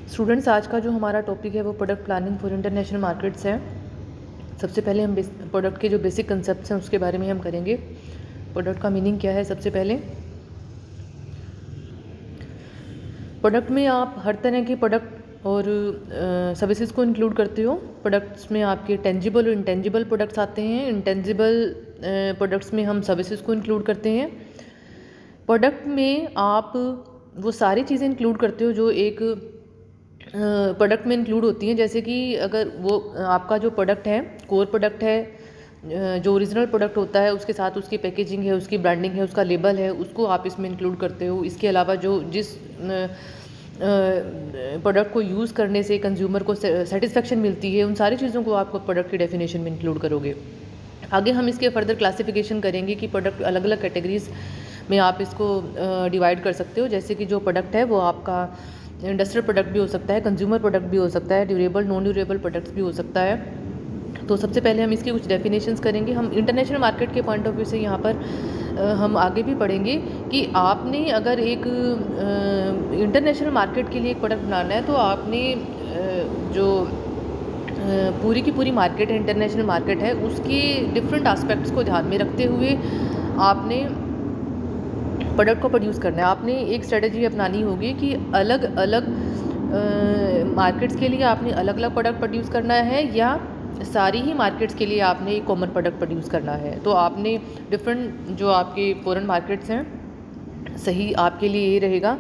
Students, आज का जो हमारा टॉपिक है वो product planning for international markets है। सबसे पहले हम प्रोडक्ट के जो बेसिक कंसेप्ट्स हैं उसके बारे में हम करेंगे। प्रोडक्ट का मीनिंग क्या है। सबसे पहले प्रोडक्ट में आप हर तरह के प्रोडक्ट और सर्विसेज को इंक्लूड करते हो। प्रोडक्ट्स में आपके टेंजिबल और इंटेंजिबल प्रोडक्ट्स आते हैं। इंटेंजिबल प्रोडक्ट्स में हम सर्विसेज को इंक्लूड करते हैं। प्रोडक्ट में आप वो सारी चीज़ें इंक्लूड करते हो जो एक प्रोडक्ट में इंक्लूड होती हैं। जैसे कि अगर वो आपका जो प्रोडक्ट है, कोर प्रोडक्ट है, जो ओरिजिनल प्रोडक्ट होता है, उसके साथ उसकी पैकेजिंग है, उसकी ब्रांडिंग है, उसका लेबल है, उसको आप इसमें इंक्लूड करते हो। इसके अलावा जो जिस प्रोडक्ट को यूज़ करने से कंज्यूमर को सेटिस्फेक्शन मिलती है, उन सारी चीज़ों को आप प्रोडक्ट की डेफिनेशन में इंक्लूड करोगे। आगे हम इसके फर्दर क्लासिफिकेशन करेंगे कि प्रोडक्ट अलग अलग कैटेगरीज में आप इसको डिवाइड कर सकते हो। जैसे कि जो प्रोडक्ट है वो आपका इंडस्ट्रियल प्रोडक्ट भी हो सकता है, कंज्यूमर प्रोडक्ट भी हो सकता है, ड्यूरेबल नॉन ड्यूरेबल प्रोडक्ट्स भी हो सकता है। तो सबसे पहले हम इसकी कुछ डेफिनेशंस करेंगे। हम इंटरनेशनल मार्केट के पॉइंट ऑफ व्यू से यहाँ पर हम आगे भी पढ़ेंगे कि आपने अगर एक इंटरनेशनल मार्केट के लिए एक प्रोडक्ट बनाना है तो आपने जो पूरी की पूरी मार्केट है, इंटरनेशनल मार्केट है, उसके डिफरेंट एस्पेक्ट्स को ध्यान में रखते हुए आपने प्रोडक्ट को प्रोड्यूस करना है। आपने एक स्ट्रेटजी अपनानी होगी कि अलग अलग मार्केट्स के लिए आपने अलग अलग प्रोडक्ट प्रोड्यूस करना है या सारी ही मार्केट्स के लिए आपने एक कॉमन प्रोडक्ट प्रोड्यूस करना है। तो आपने डिफरेंट जो आपके फॉरेन मार्केट्स हैं, सही आपके लिए ये रहेगा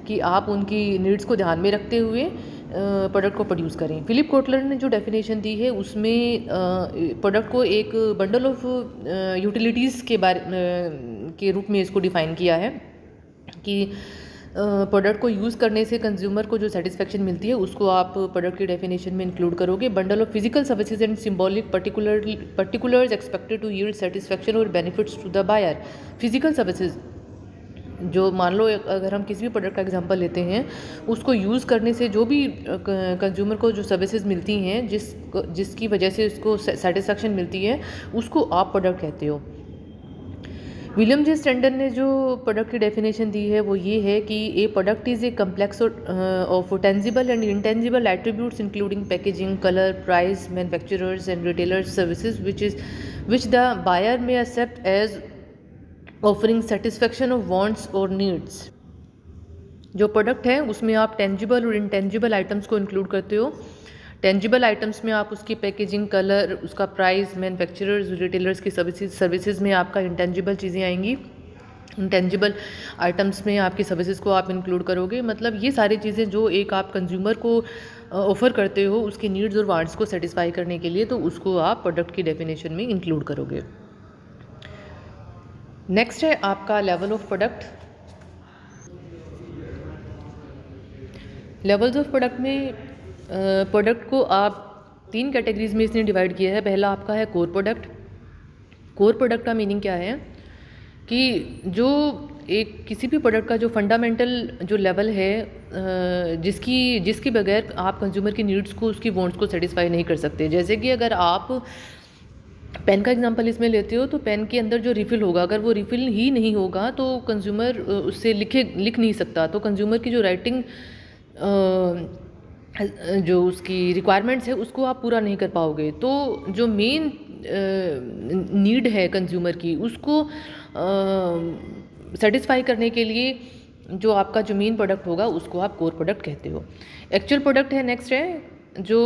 कि आप उनकी नीड्स को ध्यान में रखते हुए प्रोडक्ट को प्रोड्यूस करें। फिलिप कोटलर ने जो डेफिनेशन दी है उसमें प्रोडक्ट को एक बंडल ऑफ यूटिलिटीज़ के रूप में इसको डिफ़ाइन किया है कि प्रोडक्ट को यूज़ करने से कंज्यूमर को जो सेटिस्फेक्शन मिलती है उसको आप प्रोडक्ट की डेफिनेशन में इंक्लूड करोगे। Bundle of physical services and symbolic particulars expected to yield satisfaction और benefits to the buyer. Physical services जो, मान लो अगर हम किसी भी प्रोडक्ट का एग्जांपल लेते हैं, उसको यूज़ करने से जो भी कंज्यूमर को जो सर्विसेज मिलती हैं, जिसकी वजह से उसको सेटिस्फेक्शन मिलती है, उसको आप प्रोडक्ट कहते हो। विलियम जे स्टैंडर्ड ने जो प्रोडक्ट की डेफिनेशन दी है वो ये है कि a product is a complex of tangible and intangible attributes including packaging, colour, price, manufacturers and retailers services which the buyer may accept as offering satisfaction of wants और needs. जो product है उसमें आप टेंजिबल और intangible items को include करते हो। Tangible items में आप उसकी पैकेजिंग, कलर, उसका प्राइस, मैन्युफैक्चरर्स, रिटेलर्स की सर्विसेज में आपका इंटेंजिबल चीज़ें आएंगी। इंटेंजिबल आइटम्स में आपकी सर्विसेज को आप इंक्लूड करोगे। मतलब ये सारी चीज़ें जो एक आप कंज्यूमर को ऑफ़र करते हो उसके नीड्स और वांट्स को सेटिस्फाई करने के लिए, तो उसको आप प्रोडक्ट की डेफिनेशन में इंक्लूड करोगे। नेक्स्ट है आपका level of product. Levels of product में प्रोडक्ट को आप 3 कैटेगरीज में इसने डिवाइड किया है। पहला आपका है कोर प्रोडक्ट। कोर प्रोडक्ट का मीनिंग क्या है कि जो एक किसी भी प्रोडक्ट का जो फंडामेंटल जो लेवल है, जिसके बगैर आप कंज्यूमर की नीड्स को, उसकी वांट्स को सेटिस्फाई नहीं कर सकते। जैसे कि अगर आप पेन का एग्जांपल इसमें लेते हो तो पेन के अंदर जो रिफ़िल होगा, अगर वो रिफ़िल ही नहीं होगा तो कंज्यूमर उससे लिख नहीं सकता। तो कंज्यूमर की जो राइटिंग जो उसकी रिक्वायरमेंट्स है उसको आप पूरा नहीं कर पाओगे। तो जो मेन नीड है कंज्यूमर की, उसको सेटिस्फाई करने के लिए जो आपका जो मेन प्रोडक्ट होगा उसको आप कोर प्रोडक्ट कहते हो। एक्चुअल प्रोडक्ट है नेक्स्ट है। जो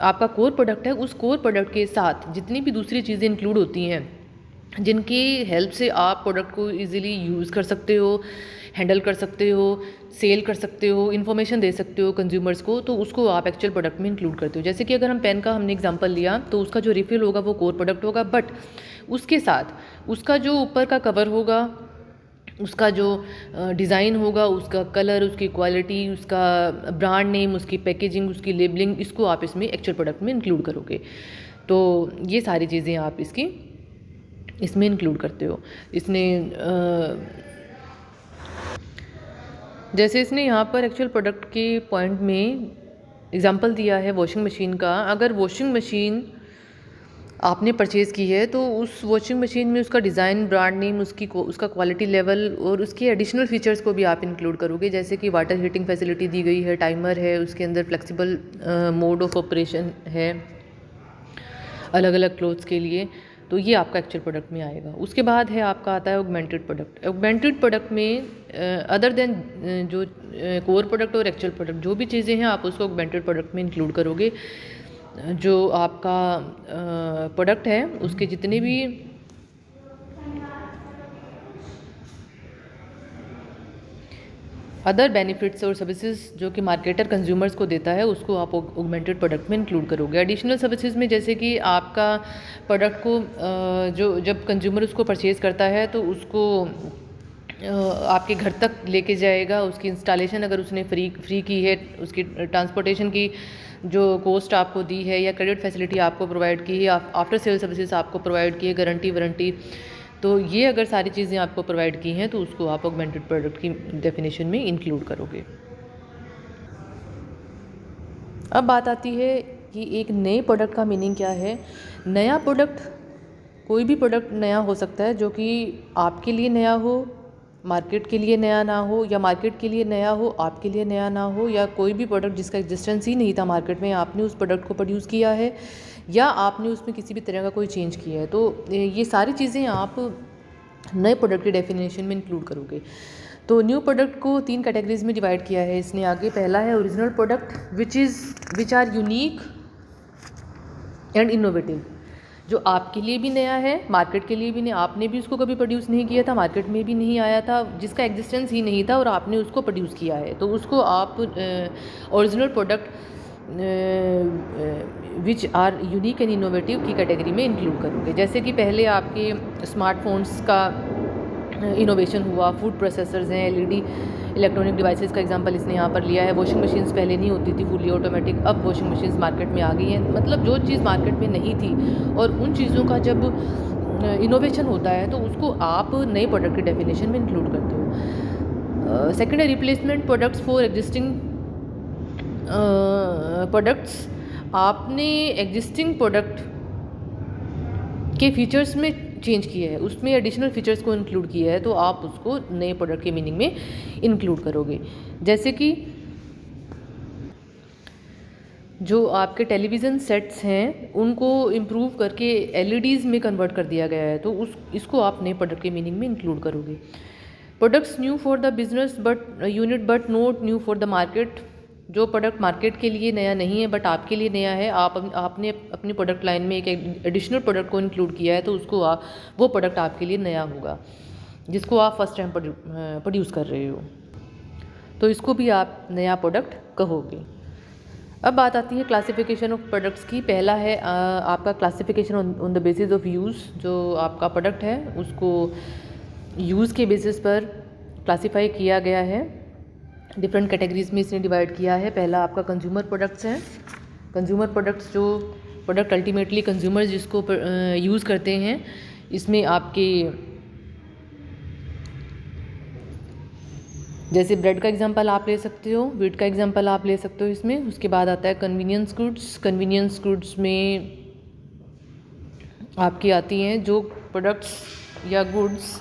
आपका कोर प्रोडक्ट है, उस कोर प्रोडक्ट के साथ जितनी भी दूसरी चीज़ें इंक्लूड होती हैं, जिनकी हेल्प से आप प्रोडक्ट को इजीली यूज़ कर सकते हो, हैंडल कर सकते हो, सेल कर सकते हो, इन्फॉर्मेशन दे सकते हो कंज्यूमर्स को, तो उसको आप एक्चुअल प्रोडक्ट में इंक्लूड करते हो। जैसे कि अगर हम पेन का हमने एग्जांपल लिया तो उसका जो रिफ़िल होगा वो कोर प्रोडक्ट होगा, बट उसके साथ उसका जो ऊपर का कवर होगा, उसका जो डिज़ाइन होगा, उसका कलर, उसकी क्वालिटी, उसका ब्रांड नेम, उसकी पैकेजिंग, उसकी लेबलिंग, इसको आप इसमें एक्चुअल प्रोडक्ट में इंक्लूड करोगे। तो ये सारी चीज़ें आप इसमें इंक्लूड करते हो। इसने जैसे इसने यहाँ पर एक्चुअल प्रोडक्ट के पॉइंट में एग्जांपल दिया है वॉशिंग मशीन का। अगर वॉशिंग मशीन आपने परचेज़ की है, तो उस वॉशिंग मशीन में उसका डिज़ाइन, ब्रांड नेम, उसका क्वालिटी लेवल और उसके एडिशनल फीचर्स को भी आप इंक्लूड करोगे। जैसे कि वाटर हीटिंग फैसिलिटी दी गई है, टाइमर है, उसके अंदर फ्लेक्सिबल मोड ऑफ ऑपरेशन है अलग अलग क्लोथ्स के लिए। तो ये आपका एक्चुअल प्रोडक्ट में आएगा। उसके बाद है आपका आता है ऑगमेंटेड प्रोडक्ट। ऑगमेंटेड प्रोडक्ट में अदर देन जो कोर प्रोडक्ट और एक्चुअल प्रोडक्ट जो भी चीज़ें हैं आप उसको ऑगमेंटेड प्रोडक्ट में इंक्लूड करोगे। जो आपका प्रोडक्ट है उसके जितने भी अदर बेनिफिट्स और सर्विसेज जो कि मार्केटर कंज्यूमर्स को देता है उसको आप ऑगमेंटेड प्रोडक्ट में इंक्लूड करोगे। एडिशनल सर्विसेज में जैसे कि आपका प्रोडक्ट को जो जब कंज्यूमर उसको परचेज़ करता है तो उसको आपके घर तक लेके जाएगा, उसकी इंस्टॉलेशन अगर उसने फ्री की है, उसकी ट्रांसपोर्टेशन की जो कॉस्ट आपको दी है या क्रेडिट फैसिलिटी आपको प्रोवाइड की है, आफ्टर सेल सर्विसेज आपको प्रोवाइड की है, गारंटी वारंटी, तो ये अगर सारी चीज़ें आपको प्रोवाइड की हैं तो उसको आप ऑगमेंटेड प्रोडक्ट की डेफिनेशन में इंक्लूड करोगे। अब बात आती है कि एक नए प्रोडक्ट का मीनिंग क्या है। नया प्रोडक्ट, कोई भी प्रोडक्ट नया हो सकता है जो कि आपके लिए नया हो, मार्केट के लिए नया ना हो, या मार्केट के लिए नया हो आपके लिए नया ना हो, या कोई भी प्रोडक्ट जिसका एग्जिस्टेंस ही नहीं था मार्केट में, आपने उस प्रोडक्ट को प्रोड्यूस किया है या आपने उसमें किसी भी तरह का कोई चेंज किया है। तो ये सारी चीज़ें आप नए प्रोडक्ट की डेफिनेशन में इंक्लूड करोगे। तो न्यू प्रोडक्ट को 3 कैटेगरीज में डिवाइड किया है इसने आगे। पहला है original product which are unique and innovative, जो आपके लिए भी नया है, मार्केट के लिए भी नया, आपने भी उसको कभी प्रोड्यूस नहीं किया था, मार्केट में भी नहीं आया था, जिसका एग्जिस्टेंस ही नहीं था और आपने उसको प्रोड्यूस किया है, तो उसको आप original product which are unique and innovative की कैटेगरी में इंक्लूड करोगे। जैसे कि पहले आपके स्मार्टफोन्स का इनोवेशन हुआ, फूड प्रोसेसर्स हैं, एलईडी इलेक्ट्रॉनिक डिवाइसेस का एग्जांपल इसने यहाँ पर लिया है। वॉशिंग मशीन्स पहले नहीं होती थी फुली ऑटोमेटिक, अब वॉशिंग मशीन्स मार्केट में आ गई हैं। मतलब जो चीज़ मार्केट में नहीं थी और उन चीज़ों का जब इनोवेशन होता है तो उसको आप नए प्रोडक्ट की डेफिनेशन में इंक्लूड करते हो। सेकेंड है replacement products for existing products. आपने एग्जिस्टिंग प्रोडक्ट के फीचर्स में चेंज किया है, उसमें एडिशनल फीचर्स को इंक्लूड किया है, तो आप उसको नए प्रोडक्ट के मीनिंग में इंक्लूड करोगे। जैसे कि जो आपके टेलीविज़न सेट्स हैं उनको इम्प्रूव करके एलईडीज़ में कन्वर्ट कर दिया गया है, तो इसको आप नए प्रोडक्ट के मीनिंग में इंक्लूड करोगे। Products new for the business but not new for the market. जो प्रोडक्ट मार्केट के लिए नया नहीं है बट आपके लिए नया है, आपने अपनी प्रोडक्ट लाइन में एक एडिशनल प्रोडक्ट को इंक्लूड किया है, तो उसको वो प्रोडक्ट आपके लिए नया होगा जिसको आप फर्स्ट टाइम प्रोड्यूस कर रहे हो, तो इसको भी आप नया प्रोडक्ट कहोगे। अब बात आती है क्लासिफिकेशन ऑफ प्रोडक्ट्स की। पहला है आपका classification on the basis of use. जो आपका प्रोडक्ट है उसको यूज़ के बेसिस पर क्लासीफाई किया गया है, डिफरेंट कैटेगरीज में इसने डिवाइड किया है। पहला आपका कंज्यूमर प्रोडक्ट्स हैं। कंज्यूमर प्रोडक्ट्स जो प्रोडक्ट अल्टीमेटली कंज्यूमर जिसको यूज़ करते हैं, इसमें आपके जैसे ब्रेड का एग्जांपल आप ले सकते हो, व्हीट का एग्जांपल आप ले सकते हो इसमें। उसके बाद आता है कन्वीनियंस गुड्स। कन्वीनियंस गुड्स में आपकी आती हैं जो प्रोडक्ट्स या गुड्स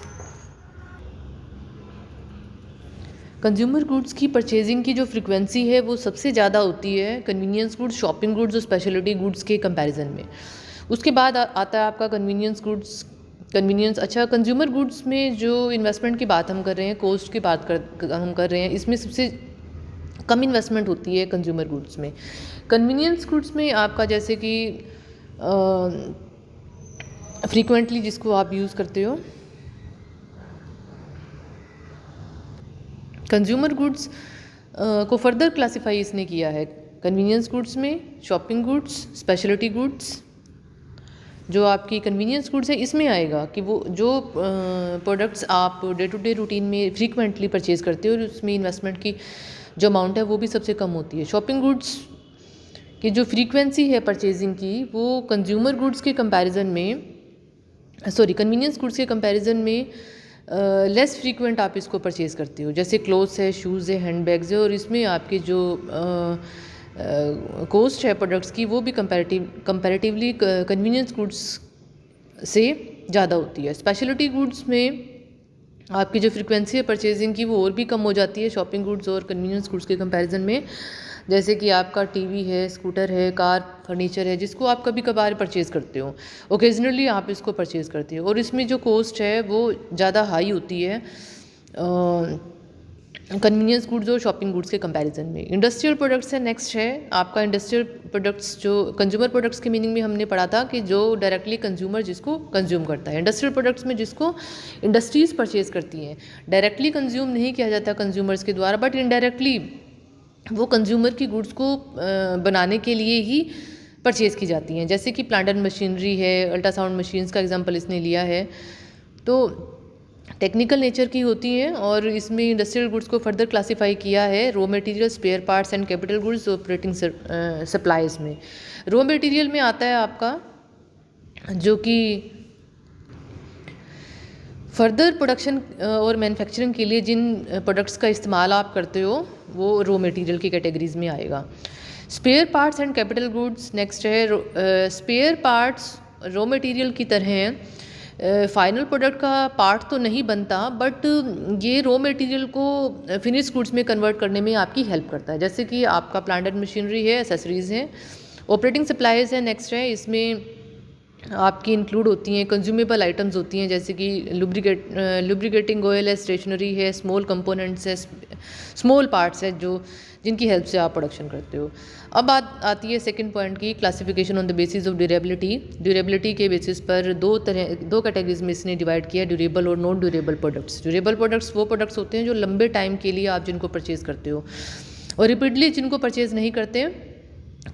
कंज्यूमर गुड्स की परचेजिंग की जो फ्रीक्वेंसी है वो सबसे ज़्यादा होती है कन्वीनियंस गुड्स, शॉपिंग गुड्स और स्पेशलिटी गुड्स के कंपैरिजन में। उसके बाद आता है आपका कन्वीनियंस गुड्स। अच्छा, कंज्यूमर गुड्स में जो इन्वेस्टमेंट की बात हम कर रहे हैं, कॉस्ट की बात हम कर रहे हैं, इसमें सबसे कम इन्वेस्टमेंट होती है कंज्यूमर गुड्स में। कन्वीनियंस गुड्स में आपका जैसे कि फ्रीक्वेंटली जिसको आप यूज़ करते हो, कंज्यूमर गुड्स को फर्दर क्लासिफाई इसने किया है कन्वीनियंस गुड्स में, शॉपिंग गुड्स, स्पेशलिटी गुड्स। जो आपकी कन्वीनियंस गुड्स है इसमें आएगा कि वो जो प्रोडक्ट्स आप डे टू डे रूटीन में फ्रीक्वेंटली परचेज़ करते हो और उसमें इन्वेस्टमेंट की जो अमाउंट है वो भी सबसे कम होती है। शॉपिंग गुड्स की जो फ्रीक्वेंसी है परचेजिंग की वो कंज्यूमर गुड्स के कंपैरिजन में, कन्वीनियंस गुड्स के कंपैरिजन में लेस फ्रीक्वेंट आप इसको परचेज़ करते हो। जैसे क्लोथ्स है, शूज़ है, हैंड बैग्स है, और इसमें आपके जो कॉस्ट है प्रोडक्ट्स की वो भी कंपैरेटिवली कन्वीनियंस गुड्स से ज़्यादा होती है। स्पेशलिटी गुड्स में आपकी जो फ्रीक्वेंसी है परचेजिंग की वो और भी कम हो जाती है शॉपिंग गुड्स और कन्वीनियंस गुड्स के कंपैरिजन में। जैसे कि आपका टीवी है, स्कूटर है, कार, फर्नीचर है, जिसको आप कभी कभार परचेज़ करते हो, ओकेजनली आप इसको परचेज़ करते हो और इसमें जो कॉस्ट है वो ज़्यादा हाई होती है कन्वीनियंस गुड्स और शॉपिंग गुड्स के कंपैरिजन में। इंडस्ट्रियल प्रोडक्ट्स है नेक्स्ट है आपका। इंडस्ट्रियल प्रोडक्ट्स जो कंज्यूमर प्रोडक्ट्स के मीनिंग में हमने पढ़ा था कि जो डायरेक्टली कंज्यूमर जिसको कंज्यूम करता है। इंडस्ट्रियल प्रोडक्ट्स में जिसको इंडस्ट्रीज़ परचेज़ करती हैं, डायरेक्टली कंज्यूम नहीं किया जाता कंज्यूमर्स के द्वारा, बट इनडायरेक्टली वो कंज्यूमर की गुड्स को बनाने के लिए ही परचेज़ की जाती हैं। जैसे कि प्लांट एंड मशीनरी है, अल्ट्रासाउंड मशीन्स का एग्जांपल इसने लिया है, तो टेक्निकल नेचर की होती हैं और इसमें इंडस्ट्रियल गुड्स को फर्दर क्लासीफाई किया है raw material, spare parts and capital goods operating supplies में। रॉ मटेरियल में आता है आपका जो कि फर्दर प्रोडक्शन और मैन्युफैक्चरिंग के लिए जिन प्रोडक्ट्स का इस्तेमाल आप करते हो वो रॉ मटेरियल की कैटेगरीज में आएगा। Spare parts and capital goods next है। स्पेयर पार्ट्स रॉ मटेरियल की तरह हैं, फाइनल प्रोडक्ट का पार्ट तो नहीं बनता, बट ये रॉ मटेरियल को फिनिश गुड्स में कन्वर्ट करने में आपकी हेल्प करता है। जैसे कि आपका प्लांट एंड मशीनरी है, एसेसरीज़ हैं, ऑपरेटिंग सप्लाईज है नेक्स्ट है। इसमें आपकी इंक्लूड होती हैं कंज्यूमेबल आइटम्स होती हैं, जैसे कि लुब्रिकेटिंग ऑयल है, स्टेशनरी है, स्मॉल कंपोनेंट्स है, स्मॉल पार्ट्स है जो जिनकी हेल्प से आप प्रोडक्शन करते हो। अब बात आती है सेकंड पॉइंट की, classification on the basis of durability. Durability के बेसिस पर दो कैटेगरीज में इसने डिवाइड किया, ड्यूरेबल और non durable products. Durable products वो प्रोडक्ट्स होते हैं जो लंबे टाइम के लिए आप जिनको परचेज़ करते हो, और रिपीटली जिनको परचेज़ नहीं करते,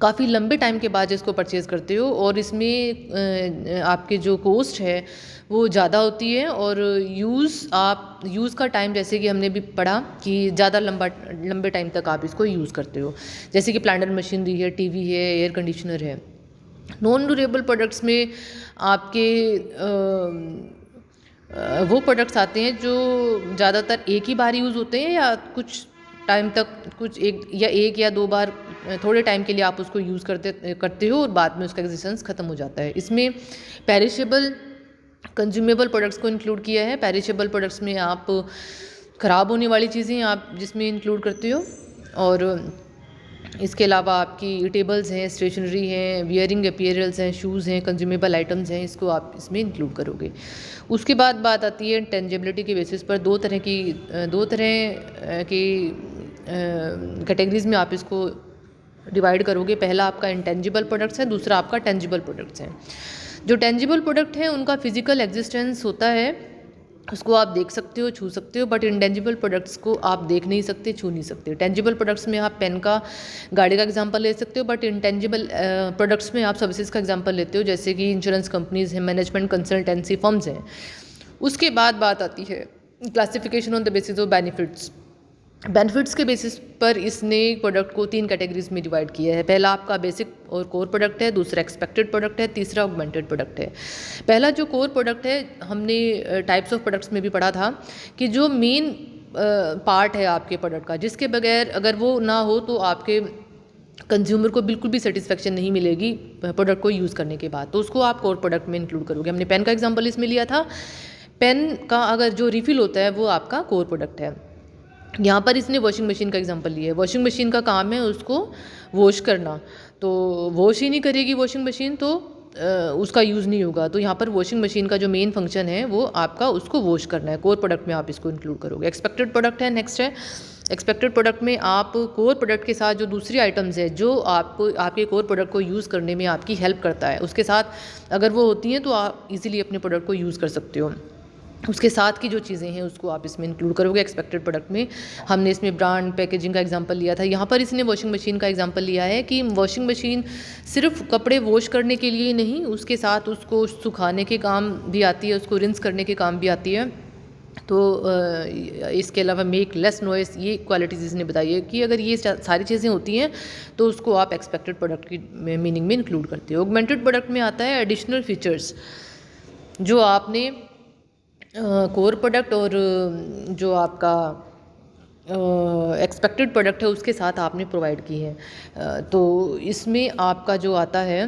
काफ़ी लंबे टाइम के बाद इसको परचेज़ करते हो, और इसमें आपके जो कॉस्ट है वो ज़्यादा होती है, और यूज़ का टाइम जैसे कि हमने भी पढ़ा कि ज़्यादा लंबे टाइम तक आप इसको यूज़ करते हो, जैसे कि प्लांट एंड मशीनरी है, टीवी है, एयर कंडीशनर है। नॉन ड्यूरेबल प्रोडक्ट्स में आपके वो प्रोडक्ट्स आते हैं जो ज़्यादातर एक ही बार यूज़ होते हैं, या कुछ टाइम तक, एक या दो बार थोड़े टाइम के लिए आप उसको यूज़ करते हो और बाद में उसका एग्जिस्टेंस ख़त्म हो जाता है। इसमें पेरिशेबल कंज्यूमेबल प्रोडक्ट्स को इंक्लूड किया है। पेरिशेबल प्रोडक्ट्स में आप ख़राब होने वाली चीज़ें आप जिसमें इंक्लूड करते हो, और इसके अलावा आपकी टेबल्स हैं, स्टेशनरी हैं, वियरिंग अपीयरल्स हैं, शूज़ हैं, कंज्यूमेबल आइटम्स हैं, इसको आप इसमें इंक्लूड करोगे। उसके बाद बात आती है टेंजिबिलिटी के बेसिस पर। दो तरह की कैटेगरीज में आप इसको डिवाइड करोगे। पहला आपका इंटेंजिबल प्रोडक्ट्स है, दूसरा आपका टेंजिबल प्रोडक्ट्स हैं। जो टेंजिबल प्रोडक्ट हैं उनका फिजिकल एग्जिस्टेंस होता है, उसको आप देख सकते हो, छू सकते हो, बट इंटेंजिबल प्रोडक्ट्स को आप देख नहीं सकते, छू नहीं सकते। टेंजिबल प्रोडक्ट्स में आप पेन का, गाड़ी का एग्जांपल ले सकते हो, बट इंटेंजिबल प्रोडक्ट्स में आप सर्विसेज का एग्जांपल लेते हो, जैसे कि इंश्योरेंस कंपनीज हैं, मैनेजमेंट कंसल्टेंसी फर्म्स हैं। उसके बाद बात आती है classification on the basis of benefits. Benefits के बेसिस पर इसने प्रोडक्ट को 3 कैटेगरीज में डिवाइड किया है। पहला आपका बेसिक और कोर प्रोडक्ट है, दूसरा एक्सपेक्टेड प्रोडक्ट है, तीसरा ऑगमेंटेड प्रोडक्ट है। पहला जो कोर प्रोडक्ट है, हमने टाइप्स ऑफ प्रोडक्ट्स में भी पढ़ा था कि जो मेन पार्ट है आपके प्रोडक्ट का, जिसके बगैर अगर वो ना हो तो आपके कंज्यूमर को बिल्कुल भी सेटिस्फेक्शन नहीं मिलेगी प्रोडक्ट को यूज़ करने के बाद, तो उसको आप कोर प्रोडक्ट में इंक्लूड करोगे। हमने पेन का एग्जाम्पल इसमें लिया था। पेन का अगर जो रिफ़िल होता है वो आपका कोर प्रोडक्ट है। यहाँ पर इसने वॉशिंग मशीन का एग्जांपल लिया है। वॉशिंग मशीन का काम है उसको वॉश करना, तो वॉश ही नहीं करेगी वॉशिंग मशीन तो उसका यूज़ नहीं होगा। तो यहाँ पर वॉशिंग मशीन का जो मेन फंक्शन है वो आपका उसको वॉश करना है। कोर प्रोडक्ट में आप इसको इंक्लूड करोगे। एक्सपेक्टेड प्रोडक्ट है नेक्स्ट है। एक्सपेक्टेड प्रोडक्ट में आप कोर प्रोडक्ट के साथ जो दूसरी आइटम्स है जो आपके कोर प्रोडक्ट को यूज़ करने में आपकी हेल्प करता है, उसके साथ अगर वो होती हैं तो आप इजीली अपने प्रोडक्ट को यूज़ कर सकते हो। उसके साथ की जो चीज़ें हैं उसको आप इसमें इंक्लूड करोगे एक्सपेक्टेड प्रोडक्ट में। हमने इसमें ब्रांड, पैकेजिंग का एग्जांपल लिया था। यहाँ पर इसने वॉशिंग मशीन का एग्जांपल लिया है कि वॉशिंग मशीन सिर्फ कपड़े वॉश करने के लिए नहीं, उसके साथ उसको सुखाने के काम भी आती है, उसको रिंस करने के काम भी आती है। तो इसके अलावा मेक लेस नॉइस, ये क्वालिटीज़ इसने बताई है कि अगर ये सारी चीज़ें होती हैं तो उसको आप एक्सपेक्टेड प्रोडक्ट की मीनिंग में इंक्लूड करते हो। ऑगमेंटेड प्रोडक्ट में आता है एडिशनल फीचर्स जो आपने कोर प्रोडक्ट और जो आपका एक्सपेक्टेड प्रोडक्ट है उसके साथ आपने प्रोवाइड की है। तो इसमें आपका जो आता है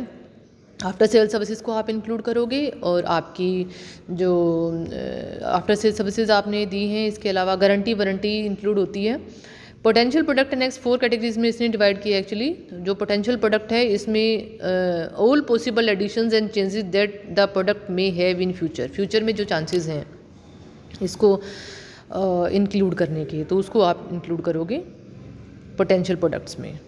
आफ्टर सेल सर्विसेज को आप इंक्लूड करोगे, और आपकी जो आफ्टर सेल सर्विसेज आपने दी हैं, इसके अलावा गारंटी वारंटी इंक्लूड होती है। पोटेंशियल प्रोडक्ट नेक्स्ट 4 कैटेगरीज में इसने डिवाइड किया एक्चुअली। जो पोटेंशियल प्रोडक्ट है इसमें all possible additions and changes that the product में हैव इन फ्यूचर, फ्यूचर में जो चांसेस हैं इसको इंक्लूड करने के, तो उसको आप इंक्लूड करोगे पोटेंशियल प्रोडक्ट्स में।